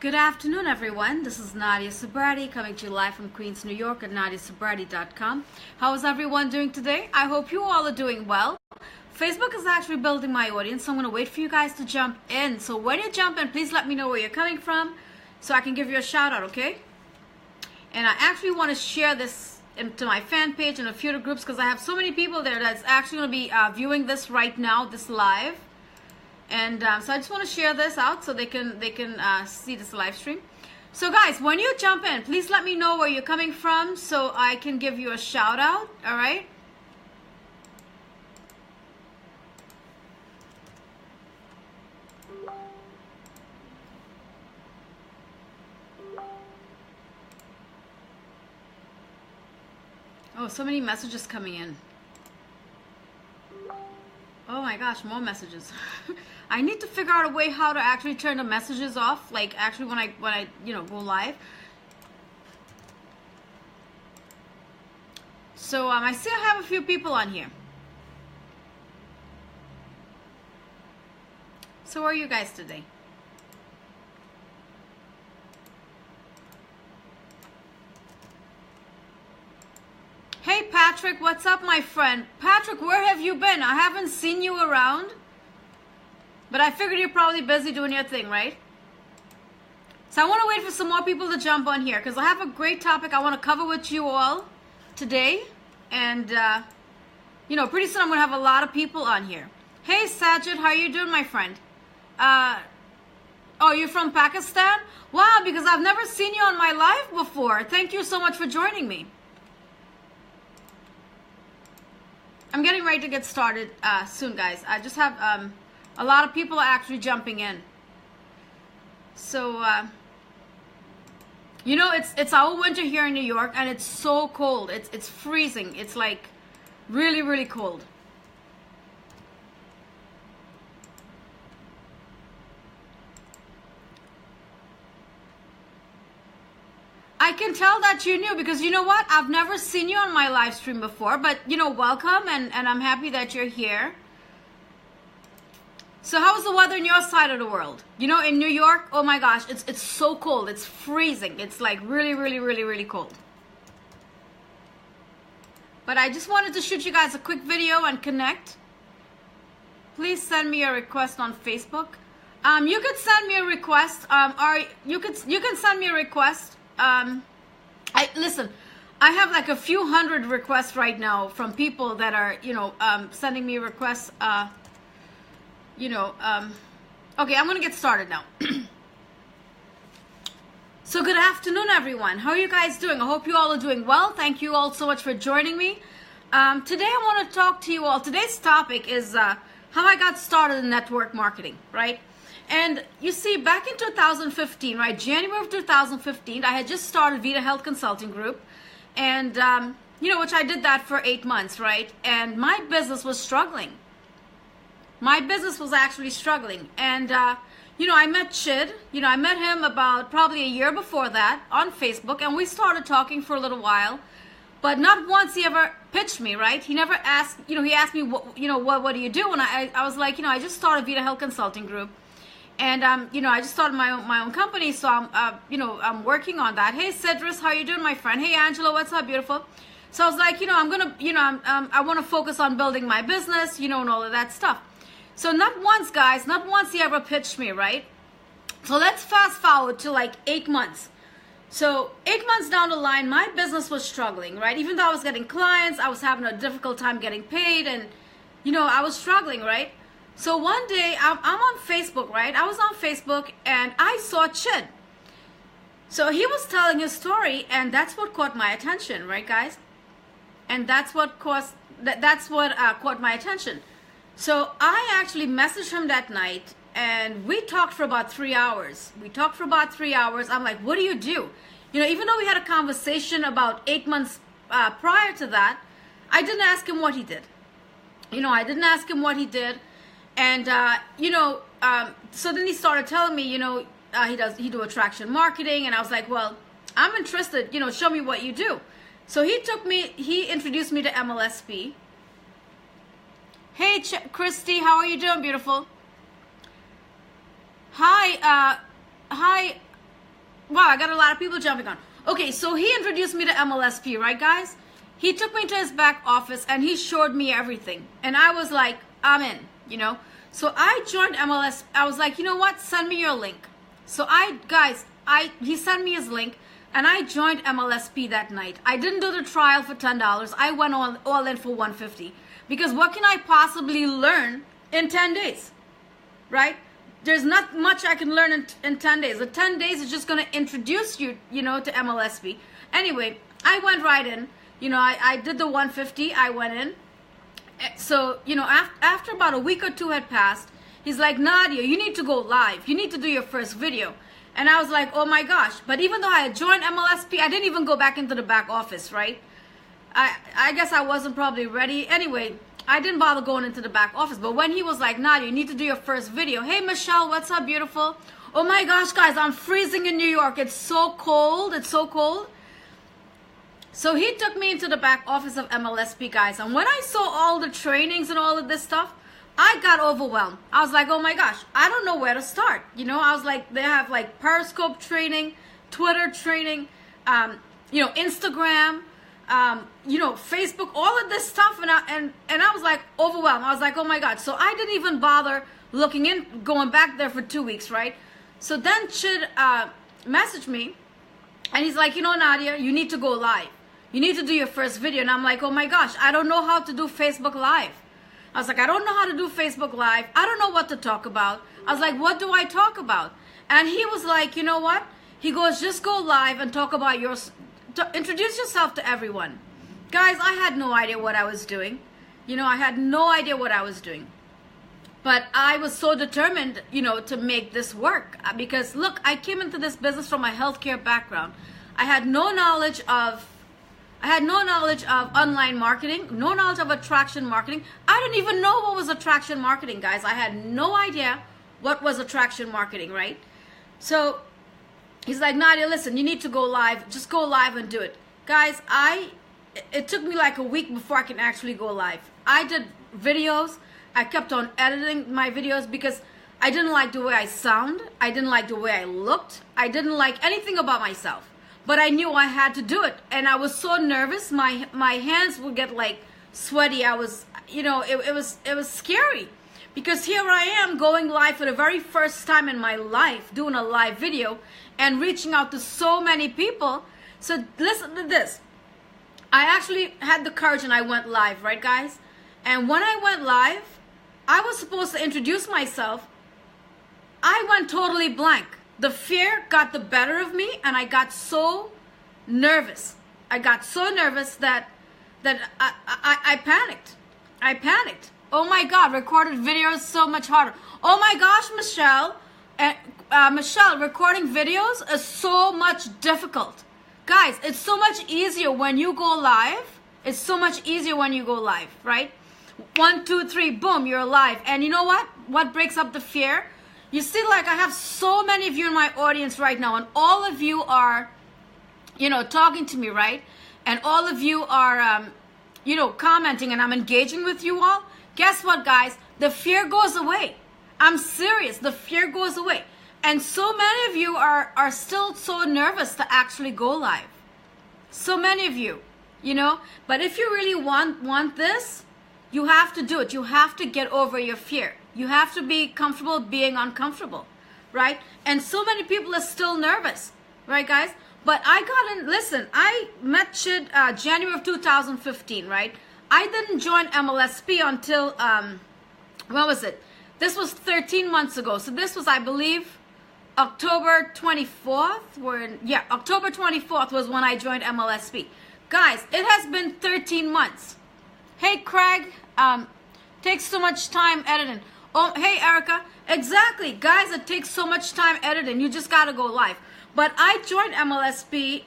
Good afternoon, everyone. This is Nadia Sobrati coming to you live from Queens, New York at nadiasobrati.com. How is everyone doing today? I hope you all are doing well. Facebook is actually building my audience, so I'm going to wait for you guys to jump in. So when you jump in, please let me know where you're coming from so I can give you a shout out, okay? And I actually want to share this into my fan page and a few other groups because I have so many people there that's actually going to be viewing this right now, this live. And so I just want to share this out so they can see this live stream. So guys, when you jump in, please let me know where you're coming from so I can give you a shout out, all right? Oh, so many messages coming in. Oh my gosh, more messages. I need to figure out a way how to actually turn the messages off, like actually when I go live. So I still have a few people on here. So where are you guys today? Hey Patrick, what's up, my friend? Patrick, where have you been? I haven't seen you around. But I figured you're probably busy doing your thing, right? So I want to wait for some more people to jump on here because I have a great topic I want to cover with you all today. And, pretty soon I'm going to have a lot of people on here. Hey Sajid, how are you doing, my friend? Oh, you're from Pakistan? Wow, because I've never seen you on my live before. Thank you so much for joining me. I'm getting ready to get started soon, guys. I just have a lot of people are actually jumping in. So, it's our winter here in New York, and it's so cold. It's freezing. It's like really, really cold. I can tell that you're new because you know what? I've never seen you on my live stream before, but welcome, and I'm happy that you're here. So how's the weather in your side of the world? In New York, oh my gosh, it's so cold. It's freezing. It's like really, really, really, really cold. But I just wanted to shoot you guys a quick video and connect. Please send me a request on Facebook. You could send me a request, or you can send me a request. Listen, I have like a few hundred requests right now from people that are, sending me requests. Okay, I'm going to get started now. So good afternoon, everyone. How are you guys doing? I hope you all are doing well. Thank you all so much for joining me. Today I want to talk to you all. Today's topic is how I got started in network marketing, right? And you see, back in 2015, right, January of 2015, I had just started Vita Health Consulting Group. And, which I did that for 8 months, right? And my business was struggling. My business was actually struggling. And, I met Chid. I met him about probably a year before that on Facebook. And we started talking for a little while. But not once he ever pitched me, right? He never asked, he asked me, what do you do? And I was like, I just started Vita Health Consulting Group. And, I just started my own company. So I'm working on that. Hey, Cedrus, how you doing, my friend? Hey, Angela, what's up, beautiful? So I was like, I'm going to, I want to focus on building my business, and all of that stuff. So not once, guys, not once he ever pitched me, right? So let's fast forward to like 8 months. So 8 months down the line, my business was struggling, right? Even though I was getting clients, I was having a difficult time getting paid, and, I was struggling, right? So one day, I'm on Facebook, right? I was on Facebook, and I saw Chid. So he was telling his story, and that's what caught my attention, right, guys? And that's what caught my attention. So I actually messaged him that night, and we talked for about 3 hours. I'm like, what do you do? Even though we had a conversation about 8 months prior to that, I didn't ask him what he did. And, so then he started telling me, he do attraction marketing. And I was like, well, I'm interested, show me what you do. So he introduced me to MLSP. Hey, Christy, how are you doing, beautiful? Hi, wow, I got a lot of people jumping on. Okay, so he introduced me to MLSP, right, guys? He took me to his back office and he showed me everything. And I was like, I'm in, you know? So I joined MLS. I was like, you know what? Send me your link. So he sent me his link and I joined MLSP that night. I didn't do the trial for $10. I went all in for $150. Because what can I possibly learn in 10 days, right? There's not much I can learn in 10 days. The 10 days is just going to introduce you, you know, to MLSP. Anyway, I went right in. You know, I did the 150. I went in. So, you know, after about a week or two had passed, he's like, Nadia, you need to go live. You need to do your first video. And I was like, oh my gosh. But even though I had joined MLSP, I didn't even go back into the back office, right? I guess I wasn't probably ready. Anyway, I didn't bother going into the back office. But when he was like, Nadia, you need to do your first video. Hey, Michelle, what's up, beautiful? Oh my gosh, guys, I'm freezing in New York. It's so cold. It's so cold. So he took me into the back office of MLSP, guys. And when I saw all the trainings and all of this stuff, I got overwhelmed. I was like, oh my gosh, I don't know where to start. You know, I was like, they have like Periscope training, Twitter training, you know, Instagram, you know, Facebook, all of this stuff. And I was like overwhelmed. I was like, oh my God. So I didn't even bother looking in, going back there for 2 weeks, right? So then Chid messaged me and he's like, you know, Nadia, you need to go live. You need to do your first video. And I'm like, oh my gosh, I don't know how to do Facebook Live. I was like, I don't know how to do Facebook Live. I don't know what to talk about. I was like, what do I talk about? And he was like, you know what? He goes, just go live and talk about introduce yourself to everyone. Guys, I had no idea what I was doing. You know, I had no idea what I was doing. But I was so determined, you know, to make this work. Because look, I came into this business from a healthcare background. I had no knowledge of online marketing, no knowledge of attraction marketing. I didn't even know what was attraction marketing, guys. I had no idea what was attraction marketing, right? So he's like, Nadia, listen, you need to go live. Just go live and do it. Guys, it took me like a week before I can actually go live. I did videos. I kept on editing my videos because I didn't like the way I sound. I didn't like the way I looked. I didn't like anything about myself. But I knew I had to do it. And I was so nervous. My hands would get like sweaty. I was, you know, it was scary. Because here I am going live for the very first time in my life, doing a live video and reaching out to so many people. So listen to this. I actually had the courage and I went live, right, guys? And when I went live, I was supposed to introduce myself. I went totally blank. The fear got the better of me and I got so nervous. I got so nervous that I panicked. I panicked. Oh my God, recorded video is so much harder. Oh my gosh, Michelle. Michelle, recording videos is so much difficult. Guys, it's so much easier when you go live. It's so much easier when you go live, right? 1, 2, 3, boom, you're live. And you know what? What breaks up the fear? You see, like, I have so many of you in my audience right now, and all of you are, you know, talking to me, right? And all of you are, you know, commenting, and I'm engaging with you all. Guess what, guys? The fear goes away. I'm serious. The fear goes away. And so many of you are still so nervous to actually go live. So many of you, you know. But if you really want this, you have to do it. You have to get over your fear. You have to be comfortable being uncomfortable, right? And so many people are still nervous, right, guys? But I got in, listen, I met Chid January of 2015, right? I didn't join MLSP until, when was it? This was 13 months ago. So this was, I believe, October 24th. October 24th was when I joined MLSP. Guys, it has been 13 months. Hey, Craig, takes so much time editing. Oh, hey, Erica. Exactly. Guys, it takes so much time editing. You just got to go live. But I joined MLSP,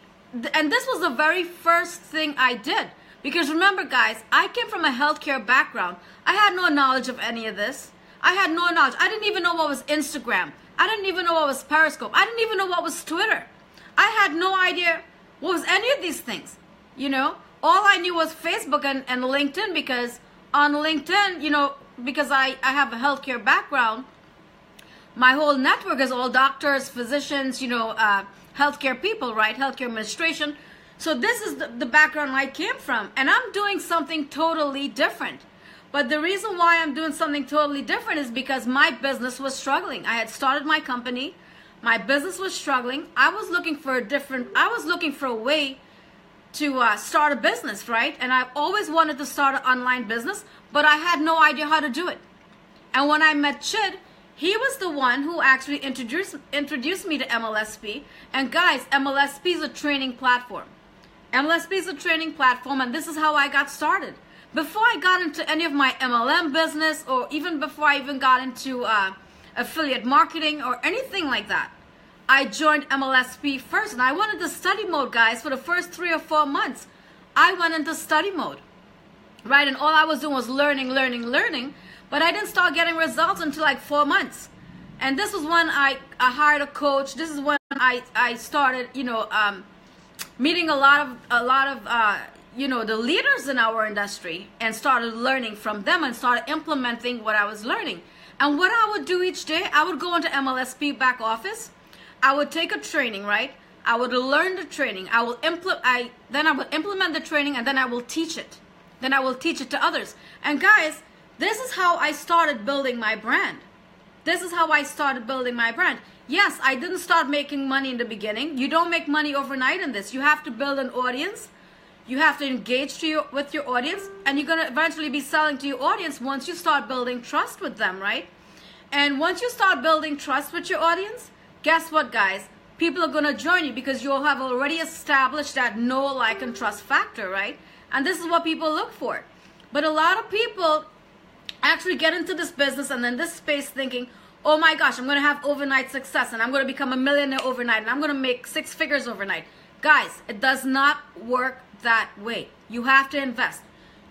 and this was the very first thing I did. Because remember, guys, I came from a healthcare background. I had no knowledge of any of this. I had no knowledge. I didn't even know what was Instagram. I didn't even know what was Periscope. I didn't even know what was Twitter. I had no idea what was any of these things, you know. All I knew was Facebook and LinkedIn, because on LinkedIn, you know, because I have a healthcare background, My whole network is all doctors, physicians, healthcare people, right? Healthcare administration. So this is the background I came from, and I'm doing something totally different. But the reason why I'm doing something totally different is because my business was struggling. I had started my company. My business was struggling. I was looking for a way to start a business, right? And I've always wanted to start an online business, but I had no idea how to do it. And when I met Chid, he was the one who actually introduced me to MLSP. And guys, MLSP is a training platform. MLSP is a training platform, and this is how I got started. Before I got into any of my MLM business, or even before I even got into affiliate marketing or anything like that, I joined MLSP first, and I went into study mode, guys. For the first 3 or 4 months, I went into study mode, right? And all I was doing was learning, but I didn't start getting results until like 4 months. And this was when I hired a coach. This is when I started, meeting a lot of the leaders in our industry, and started learning from them and started implementing what I was learning. And what I would do each day, I would go into MLSP back office. I would take a training, right? I would learn the training. I would implement the training, and then I will teach it. Then I will teach it to others. And guys, this is how I started building my brand. Yes, I didn't start making money in the beginning. You don't make money overnight in this. You have to build an audience. You have to engage with your audience, and you're going to eventually be selling to your audience once you start building trust with them, right? And once you start building trust with your audience, guess what, guys? People are going to join you because you'll have already established that know, like, and trust factor, right? And this is what people look for. But a lot of people actually get into this business and then this space thinking, oh my gosh, I'm going to have overnight success, and I'm going to become a millionaire overnight, and I'm going to make 6 figures overnight. Guys, it does not work that way. You have to invest.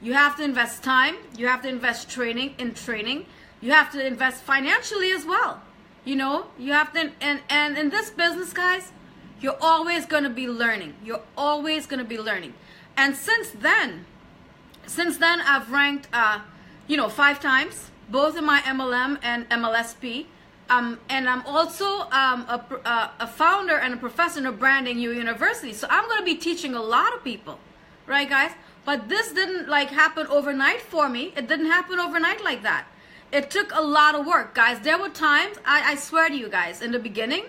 You have to invest time. You have to invest training. You have to invest financially as well. You have to, and in this business, guys, you're always going to be learning. And since then I've ranked, 5 times, both in my MLM and MLSP. And I'm also a founder and a professor in a Branding University. So I'm going to be teaching a lot of people, right, guys? But this didn't happen overnight for me. It didn't happen overnight like that. It took a lot of work, guys. There were times, I swear to you guys, in the beginning,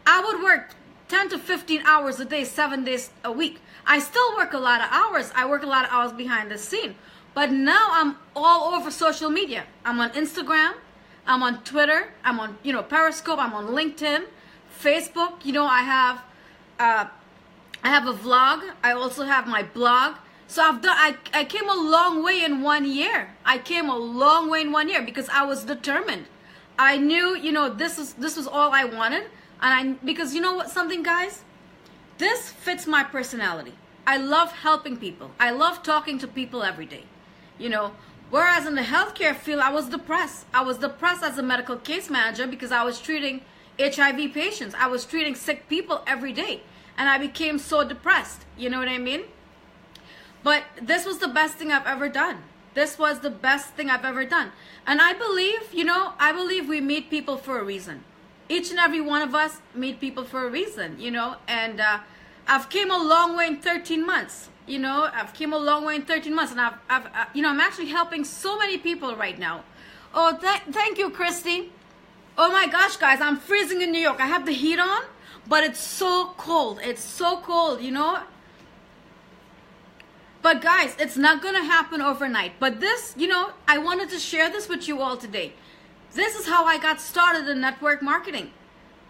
I would work 10 to 15 hours a day, 7 days a week. I still work a lot of hours. I work a lot of hours behind the scene. But now I'm all over social media. I'm on Instagram. I'm on Twitter. I'm on, Periscope. I'm on LinkedIn, Facebook. I have a vlog. I also have my blog. So I came a long way in 1 year. Because I was determined. I knew, this was all I wanted. Because you know what, something, guys? This fits my personality. I love helping people. I love talking to people every day. Whereas in the healthcare field, I was depressed. I was depressed as a medical case manager because I was treating HIV patients. I was treating sick people every day. And I became so depressed. You know what I mean? But this was the best thing I've ever done. And I believe we meet people for a reason. Each and every one of us meet people for a reason, And I've came a long way in 13 months. And I'm actually helping so many people right now. Oh, thank you, Christy. Oh my gosh, guys, I'm freezing in New York. I have the heat on, but it's so cold. But guys, it's not going to happen overnight. But this, I wanted to share this with you all today. This is how I got started in network marketing.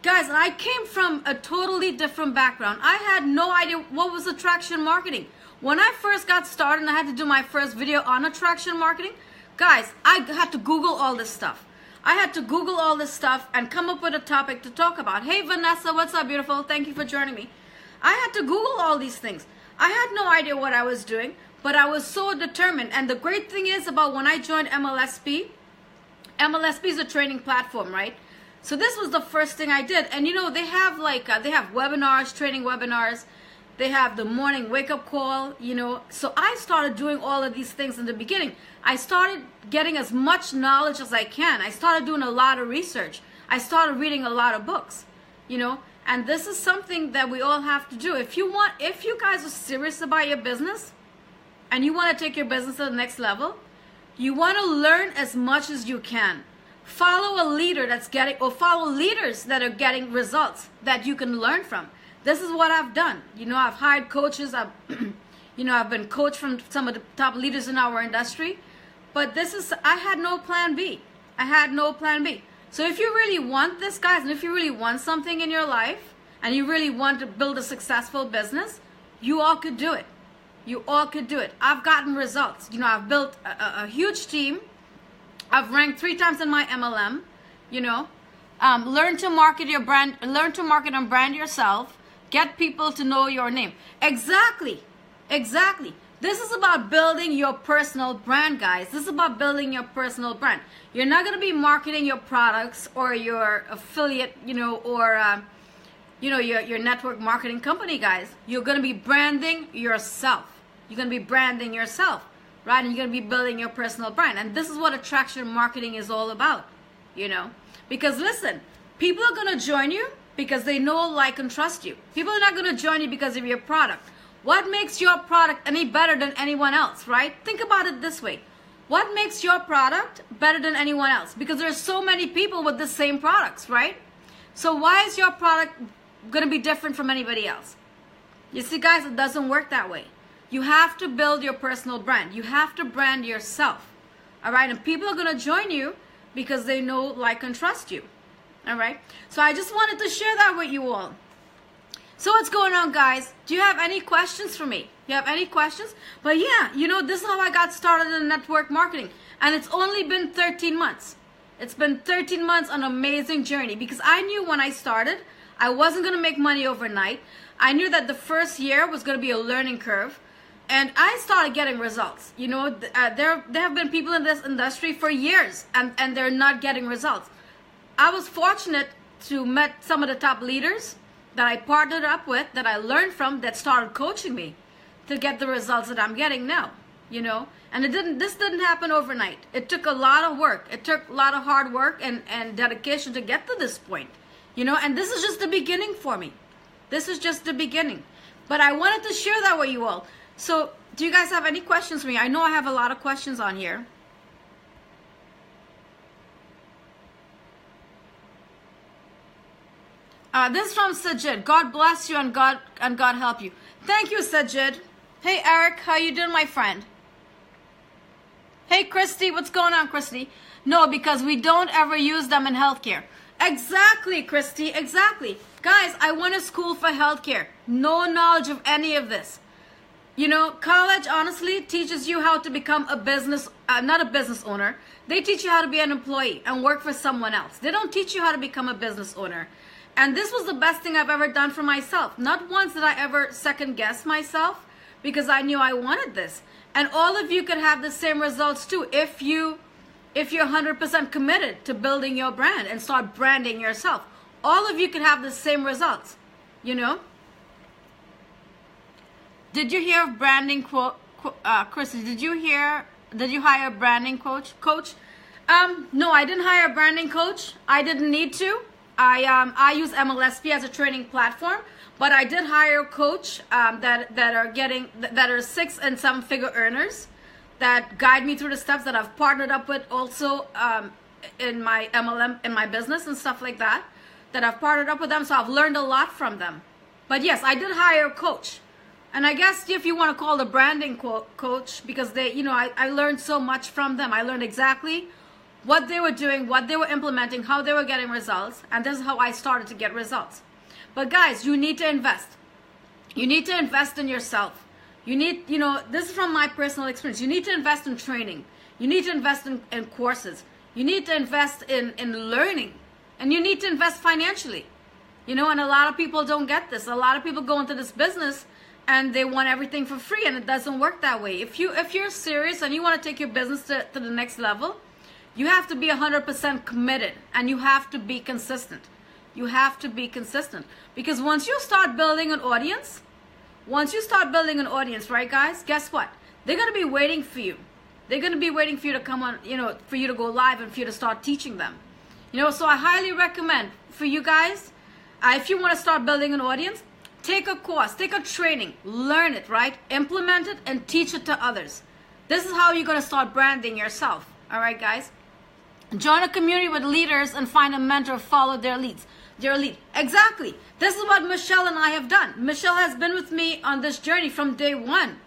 Guys, I came from a totally different background. I had no idea what was attraction marketing. When I first got started and I had to do my first video on attraction marketing, guys, I had to Google all this stuff. And come up with a topic to talk about. Hey, Vanessa, what's up, beautiful? Thank you for joining me. I had to Google all these things. I had no idea what I was doing, but I was so determined. And the great thing is about when I joined MLSP is a training platform, right? So this was the first thing I did. And they have they have webinars, training webinars. They have the morning wake-up call, So I started doing all of these things in the beginning. I started getting as much knowledge as I can. I started doing a lot of research. I started reading a lot of books, you know, and this is something that we all have to do. If you guys are serious about your business and you want to take your business to the next level, you want to learn as much as you can. Follow a leader or follow leaders that are getting results that you can learn from. This is what I've done. You know, I've hired coaches. I've been coached from some of the top leaders in our industry. But I had no plan B. I had no plan B. So if you really want this, guys, and if you really want something in your life, and you really want to build a successful business, you all could do it. You all could do it. I've gotten results. You know, I've built a huge team. I've ranked 3 times in my MLM, you know. Learn to market your brand, learn to market and brand yourself. Get people to know your name. Exactly. This is about building your personal brand, guys. This is about building your personal brand. You're not going to be marketing your products or your affiliate, you know, or, your network marketing company, guys. You're going to be branding yourself. You're going to be branding yourself. Right? And you're going to be building your personal brand. And this is what attraction marketing is all about, you know. Because listen, people are going to join you because they know, like, and trust you. People are not going to join you because of your product. What makes your product any better than anyone else, right? Think about it this way. What makes your product better than anyone else? Because there's so many people with the same products, right? So why is your product going to be different from anybody else? You see, guys, it doesn't work that way. You have to build your personal brand. You have to brand yourself. All right? And people are going to join you because they know, like, and trust you. All right? So I just wanted to share that with you all. So what's going on, guys? Do you have any questions for me? You have any questions? But yeah, you know, this is how I got started in network marketing. And it's only been 13 months. It's been 13 months, an amazing journey. Because I knew when I started, I wasn't going to make money overnight. I knew that the first year was going to be a learning curve. And I started getting results. You know, there have been people in this industry for years, and they're not getting results. I was fortunate to met some of the top leaders that I partnered up with, that I learned from, that started coaching me to get the results that I'm getting now, you know. And this didn't happen overnight. It took a lot of work. It took a lot of hard work and dedication to get to this point, you know. And this is just the beginning for me. This is just the beginning. But I wanted to share that with you all. So, do you guys have any questions for me? I know I have a lot of questions on here. This is from Sajid. God bless you and God help you. Thank you, Sajid. Hey, Eric, how you doing, my friend? Hey, Christy, what's going on, Christy? No, because we don't ever use them in healthcare. Exactly, Christy, exactly. Guys, I went to school for healthcare. No knowledge of any of this. You know, college honestly teaches you how to become a not a business owner. They teach you how to be an employee and work for someone else. They don't teach you how to become a business owner. And this was the best thing I've ever done for myself. Not once did I ever second guess myself, because I knew I wanted this. And all of you could have the same results too if you're 100% committed to building your brand and start branding yourself. All of you could have the same results, you know. Did you hear of branding Chrissy, did you hire a branding coach? No, I didn't hire a branding coach. I didn't need to. I use MLSP as a training platform, but I did hire a coach that are 6 and 7 figure earners that guide me through the steps, that I've partnered up with also in my MLM, in my business and stuff like that I've partnered up with them. So I've learned a lot from them. But yes, I did hire a coach. And I guess if you want to call the branding coach, because they, you know, I learned so much from them. I learned exactly what they were doing, what they were implementing, how they were getting results. And this is how I started to get results. But guys, you need to invest. You need to invest in yourself. You need, you know, this is from my personal experience. You need to invest in training. You need to invest in courses. You need to invest in learning. And you need to invest financially. You know, and a lot of people don't get this. A lot of people go into this business and they want everything for free, and it doesn't work that way. If you're serious and you want to take your business to the next level, you have to be 100% committed, and you have to be consistent. You have to be consistent, because once you start building an audience, right, guys, guess what? They're going to be waiting for you. They're going to be waiting for you to come on, you know, for you to go live and for you to start teaching them. You know, so I highly recommend for you guys, if you want to start building an audience, take a course, take a training, learn it, right? Implement it and teach it to others. This is how you're going to start branding yourself. All right, guys? Join a community with leaders and find a mentor, follow their leads. Their lead. Exactly. This is what Michelle and I have done. Michelle has been with me on this journey from day one.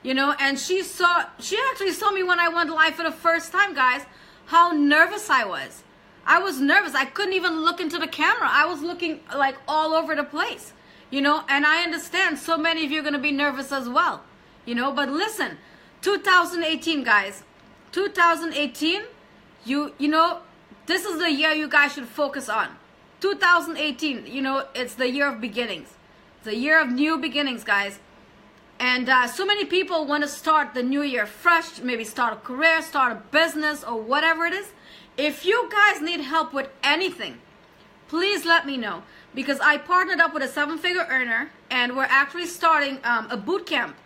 You know, and she actually saw me when I went live for the first time, guys, how nervous I was. I was nervous. I couldn't even look into the camera. I was looking like all over the place, you know, and I understand so many of you are going to be nervous as well, you know, but listen, 2018, guys, 2018, you know, this is the year you guys should focus on. 2018, you know, it's the year of beginnings. It's the year of new beginnings, guys. And so many people want to start the new year fresh, maybe start a career, start a business, or whatever it is. If you guys need help with anything, please let me know. Because I partnered up with a 7-figure earner, and we're actually starting a boot camp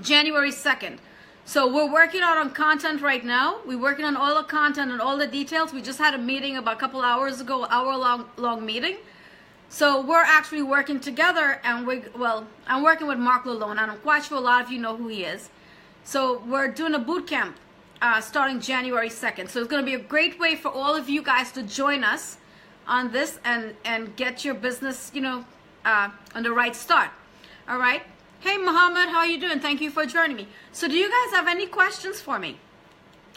January 2nd. So we're working out on content right now. We're working on all the content and all the details. We just had a meeting about a couple hours ago, hour-long meeting. So we're actually working together, and I'm working with Mark Lalone, and I'm quite sure a lot of you know who he is. So we're doing a boot camp starting January 2nd. So it's going to be a great way for all of you guys to join us on this and get your business, you know, on the right start. All right. Hey, Muhammad, how are you doing? Thank you for joining me. So do you guys have any questions for me?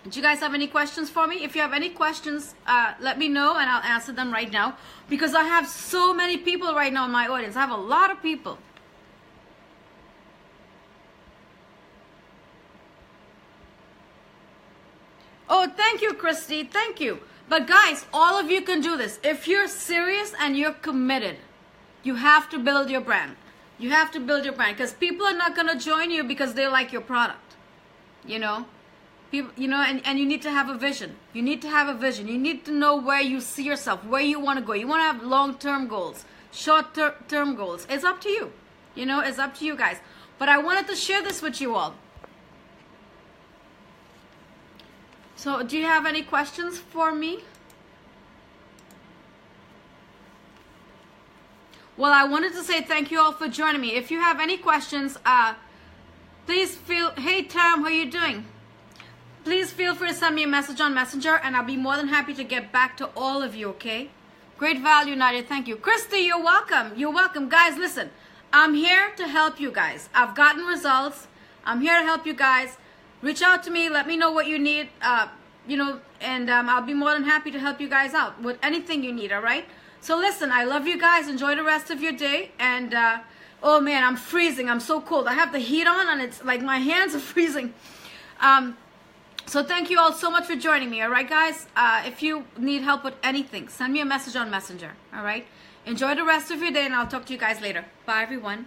Do you guys have any questions for me? If you have any questions, let me know and I'll answer them right now, because I have so many people right now in my audience. I have a lot of people. Oh, thank you, Christy. Thank you. But guys, all of you can do this. If you're serious and you're committed, you have to build your brand. You have to build your brand, because people are not going to join you because they like your product. You know? People, you know, and you need to have a vision. You need to have a vision. You need to know where you see yourself, where you want to go. You want to have long-term goals, short-term goals. It's up to you. You know, it's up to you guys. But I wanted to share this with you all. So, do you have any questions for me? Well, I wanted to say thank you all for joining me. If you have any questions, please hey Tam, how are you doing? Please feel free to send me a message on Messenger, and I'll be more than happy to get back to all of you, okay? Great value, Nadia, thank you. Christy, you're welcome. You're welcome. Guys, listen, I'm here to help you guys. I've gotten results. I'm here to help you guys. Reach out to me. Let me know what you need, you know, and I'll be more than happy to help you guys out with anything you need, all right? So listen, I love you guys. Enjoy the rest of your day. And, oh man, I'm freezing. I'm so cold. I have the heat on, and it's like my hands are freezing. So thank you all so much for joining me, all right, guys? If you need help with anything, send me a message on Messenger, all right? Enjoy the rest of your day, and I'll talk to you guys later. Bye, everyone.